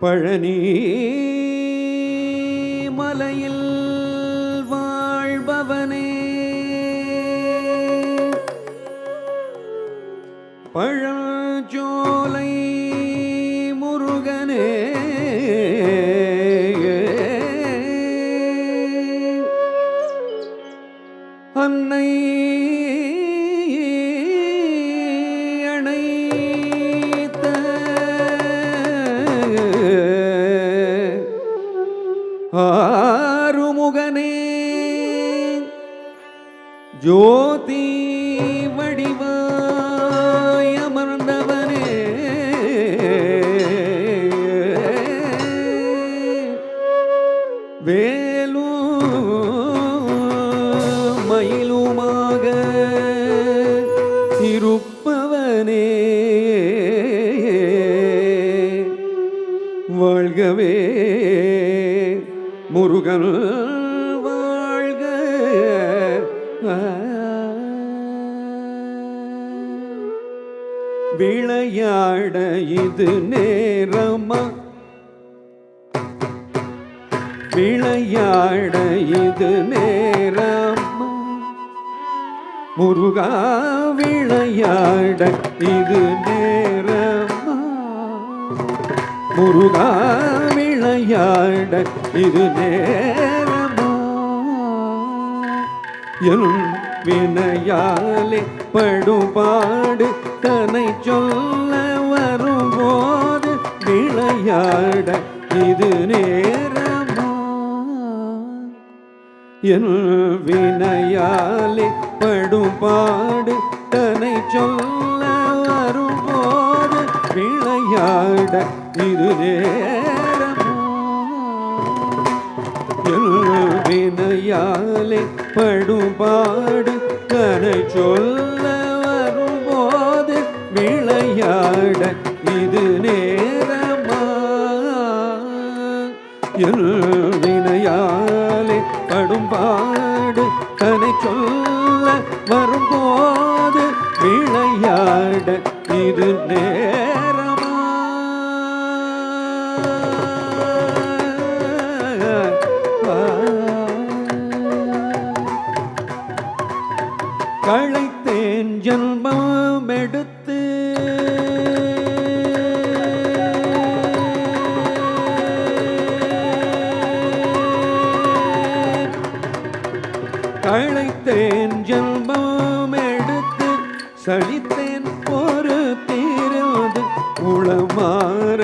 பழனி மலையில் வாழ்பவனே பழஞ்சோலை முருகனே அன்னை ஆறுமுகனே ஜோதி வடிவாய் அமர்ந்தவனே வேலும் மயிலுமாக இருப்பவனே வாழ்கவே முருகன் வாழ்க. விளையாட இது நேரமா, விளையாட இது நேரமா, முருகா விளையாட இது நேரமா, முருகா விளையாட இது நேரமா, என் வினையாலே படுபாடு தன்னை சொல்ல வரும்போது விளையாட இது நேரமா, என் வினையாலே படுபாடு தன்னை சொல்ல வரும்போது விளையாட இது நேரமா, என் வினையாலே படுபாடு தன்னை சொல்ல வரும்போது விளையாட இது நேரமா, என் வினையாலே படுபாடு தன்னை சொல்ல வரும்போது விளையாட இது நேரமா. களைத்தேன் ஜன்மம் எடுத்து களைத்தேன் ஜன்மம் எடுத்து சலித்தேன் ஒரு தீர்ந்து உளமாற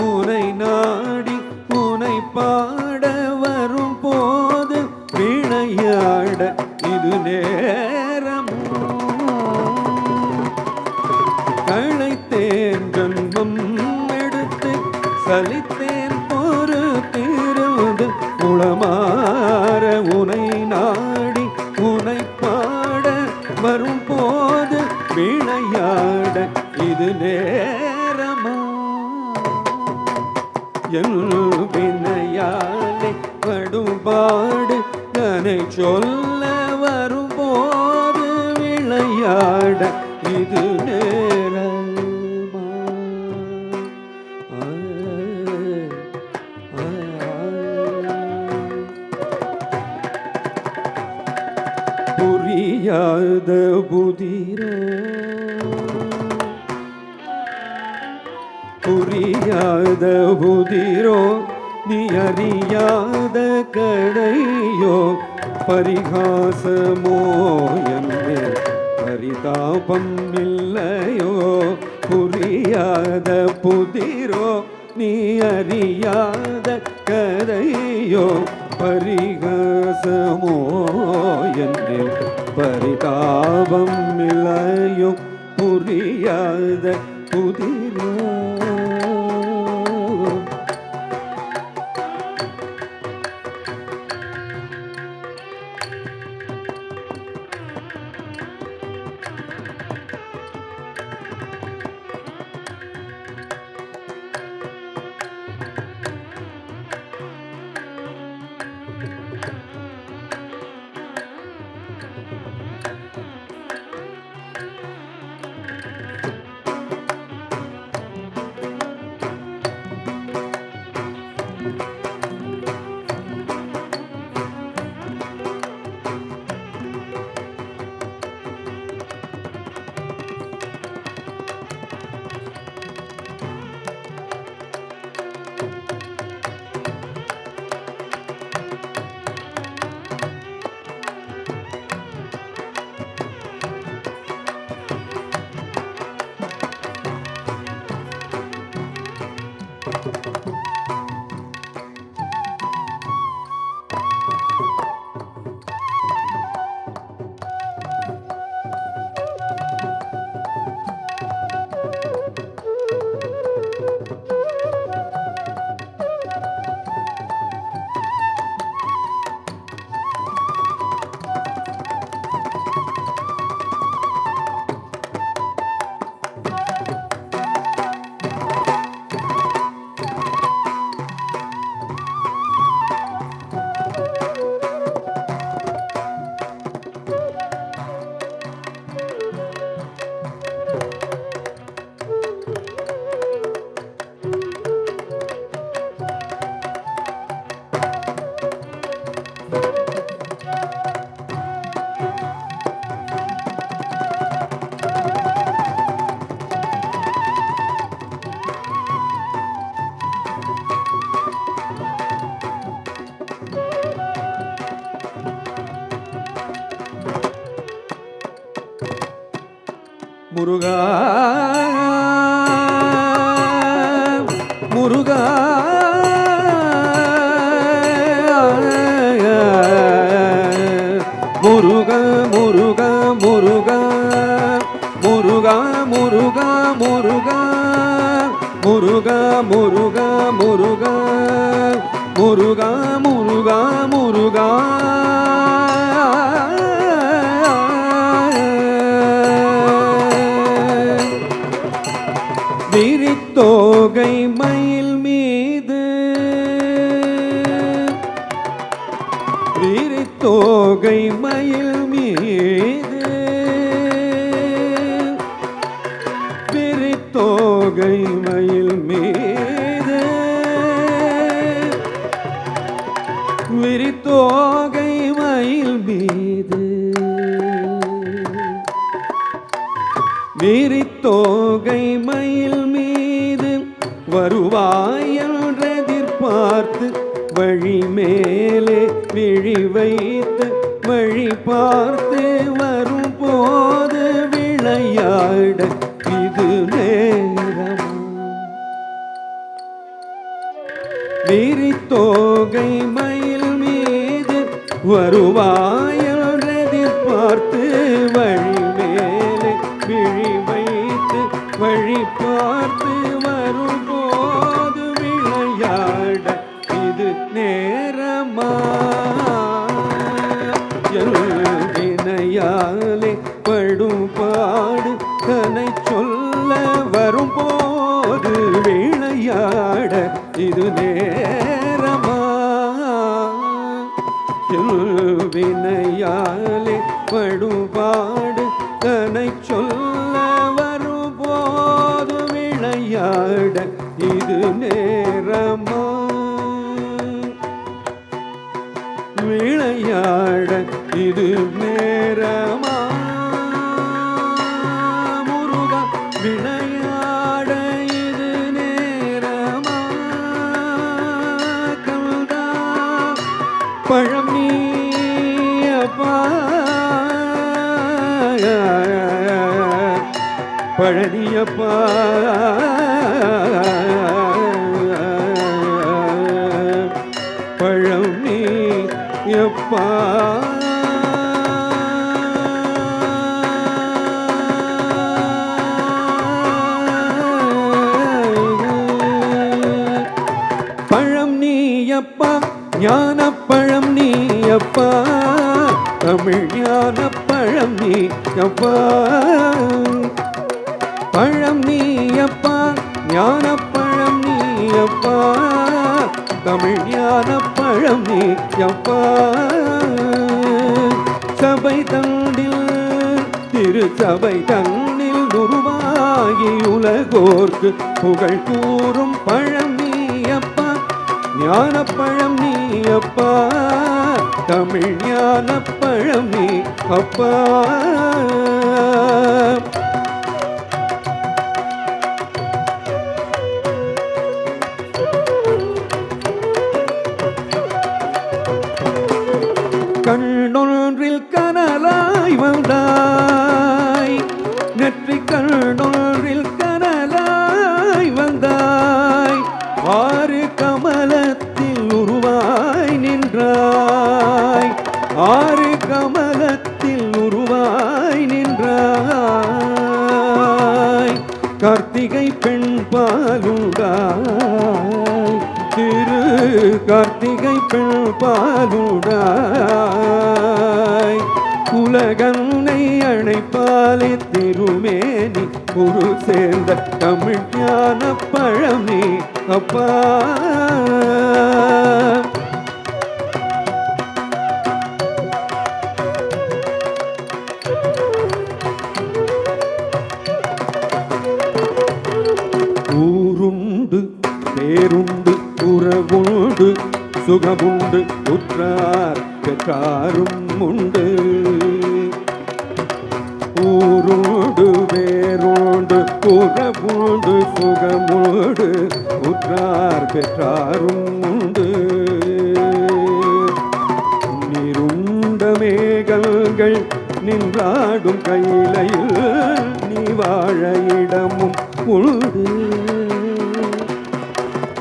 உனை நாடி உனை பாட வரும் போது விளையாட இது நேரமா, களைத்தேன் ஜன்மம் எடுத்து சலித்தேன் ஒரு தீர்ந்து உளமாற உனை நாடி உனை பாட வரும் போது விளையாட இது நேரமா, என் வினையாலே படுபாடு தன்னை சொல்ல வரும்போது விளையாட இது நேரமா. புரியாத புதிரோ, புரியாத புதிரோ, நீ அறியாத கடையோ, பரிகாசமோ என்னே பரிதாபம் இல்லையோ, புரியாத புதிரோ, நீ அறியாத கதையோ, பரிகாசமோ என்னே பரிதாபம் இல்லையோ, புரியாத புதிரோ. முருகா முருகா முருகா முருகா முருகா முருகா முருகா முருகா முருகா முருகா முருகா முருகா முருகா முருகா விரித்தோகை மயில் மீது விரித்தோகை மயில் மீது விரித்தோகை மயில் மீது விரித்தோகை மயில் மீது விரித்தோகை மயில் மீது வருவாய் என்றெதிர்பார்த்து வழி மேலே விழி வைத்து வழி பார்த்து வரும் போது விளையாட இது நேரம். விரித்தோகை மயில் மீது வருவாய் என்றெதிர்பார்த்து வழி மேலே விழி வைத்து வழி பார்த்து வரும் போது விளையாட இது நேரமா வினையாலே படும் பாடு தன்னை சொல்ல வரும் போது விளையாட இது நேரமா வினையாலே படும் பாடு தன்னை சொல்ல வரும் போது விளையாட இது நேரமா விளையாட இது நேரமா முருகா விளையாட இது நேரமா கந்தா பழனியப்பா பழனியப்பா பழனியப்பா பழம் நீயப்பா ஞானப்பழம் நீயப்பா தமிழ் ஞானப்பழம் நீயப்பா பழம் நீயப்பா ஞானப்பழம் நீயப்பா தமிழ் ஞானப்பழம் நீயப்பா சபை தண்டில் திருச்சபை தன்னில் உருவாகி உலகோர்க்கு புகழ் கூறும் பழம் நீயப்பா ஞானப்பழம் நீயப்பா தமிழ் ஞானப்பழம் நீ அப்பா கண்ணொன்றில் கனலாய் வந்தாய் நெற்றி கண்ணொன்றில் கனலாய் வந்தாய் ஆறு கமலத்தில் உருவாய் நின்றாய் ஆறு கமலத்தில் உருவாய் நின்றாய் கார்த்திகை பெண் பாலுடாய் திரு கார்த்திகை பெண் பாலுடாய் உலகன்னை அழைப்பாலே திருமேனி குரு சேர்ந்த தமிழ் ஞான பழனி அப்பா ஊருண்டு பேருண்டு உறவுண்டு சுகமுண்டு உற்றார் பெற்றாரும் உண்டு ஊருண்டு வேரோண்டு உறவுண்டு சுகமுண்டு உற்றார் பெற்றாரும் உண்டு நீருண்ட மேகங்கள் நின்றாடும் கையிலையில் நீ வாழ இடமும் உண்டு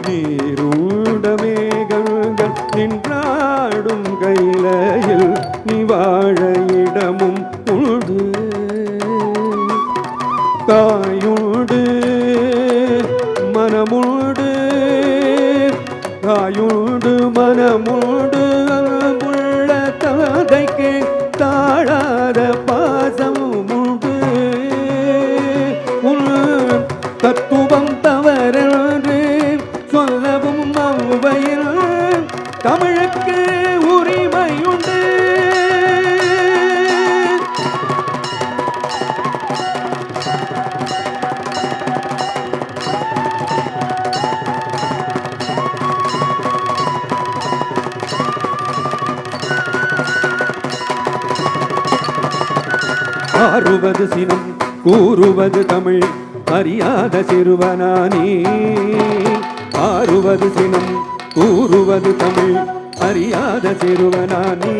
நீருண்ட மேகங்கள் நின்றாடும் கையிலையில் நீ வாழ இடமும் உண்டு தாயுண்டு மனமுண்டு தாயுண்டு மனமுண்டு அன்புள்ள தந்தைக்கு தாழாத பாசம் உண்டு உன் தத்துவம் தவறென்று சொல்லவும் அவ்வையில் தமிழுக்கு உரிமையுண்டு ஆறுவது சினம் கூறுவது தமிழ் அறியாத சிறுவனானே ஆறுவது சினம் கூறுவது தமிழ் அறியாத சிறுவனானே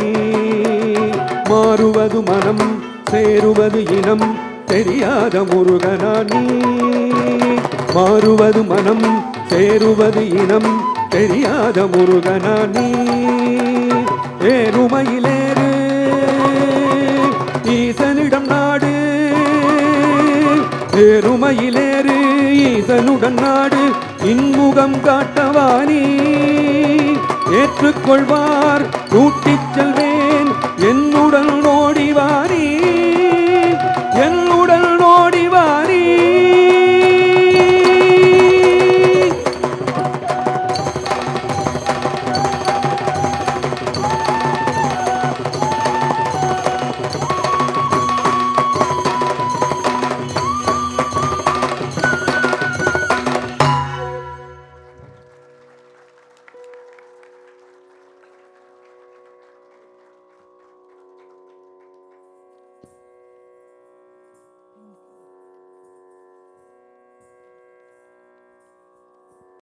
மாறுவது மனம் சேருவது இனம் தெரியாத முருகனானே மாறுவது மனம் சேருவது இனம் தெரியாத முருகனானே ஏறுமையிலேறு ஈசனிடம் நாடு ஏறுமையிலேறு ஈசனுடன் நாடு இன்முகம் காட்டவானி ஏற்றுக்கொள்வார் கூட்டிச் செல்வே